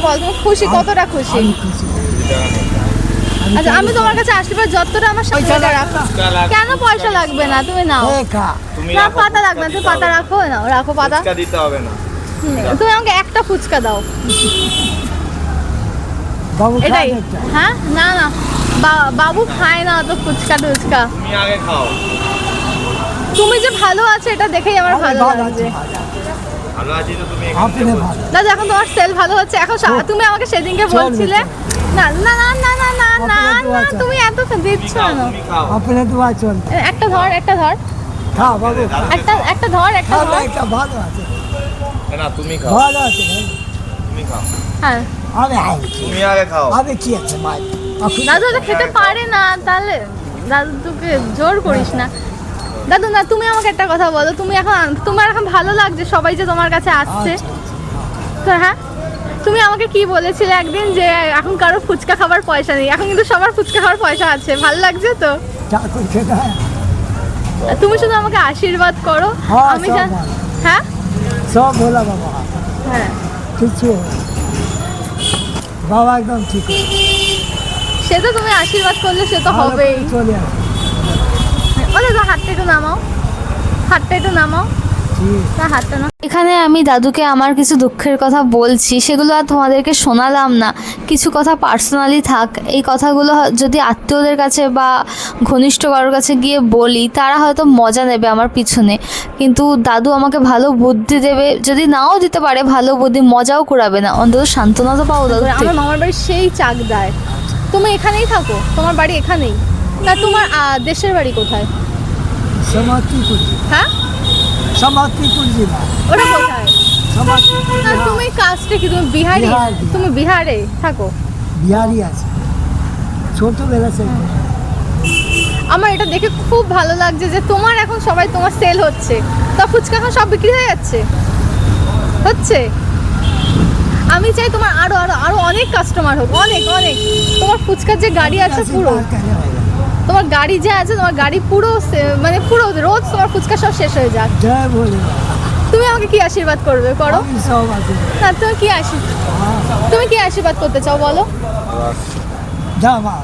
বল, তুমি খুশি, কতটা খুশি? আচ্ছা, আমি তোমার কাছে আসলে পর যতটা আমার সাথে রাখো। কেন পয়সা লাগবে না? তুমি নাও না, পাতা লাগবে না, তুমি পাতা রাখো, নাও রাখো পাতা। দিতে হবে না, তুমি আমাকে একটা ফুচকা দাও এটাই। হ্যাঁ না না, বাবু খায় না তো ফুচকা টুচকা। তুমি আগে খাও। তুমি যে ভালো আছে এটা দেখেই আমার ভালো লাগছে। ভালো আছি তো, তুমি দাদা এখন তোমার সেল ভালো হচ্ছে। এখন তুমি আমাকে সেদিনকে বলছিলে না না না না না না না না, তুমি এত দিচ্ছ না। আপনি তো আছেন, একটা ধর, একটা ধর, খাও বাবু, একটা ধর, একটা ধর। একটা ভালো আছে, না তুমি খাও, ভালো আছে, তুমি খাও। হ্যাঁ তুমি আগে খাও। আবে কি আছে ভাই, দাদু তো খেতে পারে না, তাহলে দাদু তোকে জোর করিস না। দাদু না, তুমি আমাকে একটা কথা বলো, তুমি এখন, তোমার এখন ভালো লাগছে সবাই যে তোমার কাছে আসছে তো? হ্যাঁ, তুমি আমাকে কি বলেছিলে একদিন যে এখন কারো ফুচকা খাবার পয়সা নেই, এখন কিন্তু সবার ফুচকা খাবার পয়সা আছে। ভালো লাগছে তো? চাকরি খেতে হয়, তুমি শুধু আমাকে আশীর্বাদ করো। আমি জান, হ্যাঁ সব ভোলা বাবা, হ্যাঁ কিছু বাবা একদম ঠিক আছে, সে তো তুমি আশীর্বাদ করলে সে তো হবেই। চলে আসে, ওদের তো হাতটা একটু নামাও, হাতটা একটু নামাও, ঠিক না হাতটা না। এখানে আমি দাদুকে আমার কিছু দুঃখের কথা বলছি, সেগুলো আর তোমাদেরকে শোনালাম না। কিছু কথা পার্সোনালি থাক, এই কথাগুলো যদি আত্মীয়দের কাছে বা ঘনিষ্ঠ কারোর কাছে গিয়ে বলি, তারা হয়তো মজা নেবে আমার পিছনে, কিন্তু দাদু আমাকে ভালো বুদ্ধি দেবে, যদি নাও দিতে পারে ভালো বুদ্ধি, মজাও করাবে না, অন্তত সান্ত্বনা তো পাবো দাদু। আমার মামার বাড়ি সেই চাকদায়। তুমি এখানেই থাকো? তোমার বাড়ি এখানেই? না তোমার দেশের বাড়ি কোথায়? সমাপ্তিপুর, হ্যাঁ সমাপ্তিপুর জেলা, ওটা কোথায়? সমাপ্তিপুর, না তুমি কাজটা কি, তুমি বিহারি? তুমি বিহারে থাকো? বিহারি আছে, ছোটবেলা থেকে। আমার এটা দেখে খুব ভালো লাগছে যে তোমার এখন সবাই, তোমার সেল হচ্ছে, তা ফুচকা এখন সব বিক্রি হয়ে যাচ্ছে, হচ্ছে। আমি চাই তোমার আরো আরো আরো অনেক কাস্টমার হোক, অনেক অনেক। তোমার ফুচকার যে গাড়ি আছে পুরো, তোমার গাড়ি যে আছে, তোমার গাড়ি পুরো মানে পুরো রোজ তোমার ফুচকা সব শেষ হয়ে যাক। জয় বলে, তুমি আমাকে কি আশীর্বাদ করবে? করো সব আছে, না, তুমি কি আশীর্বাদ করতে চাও বলো? যা মা।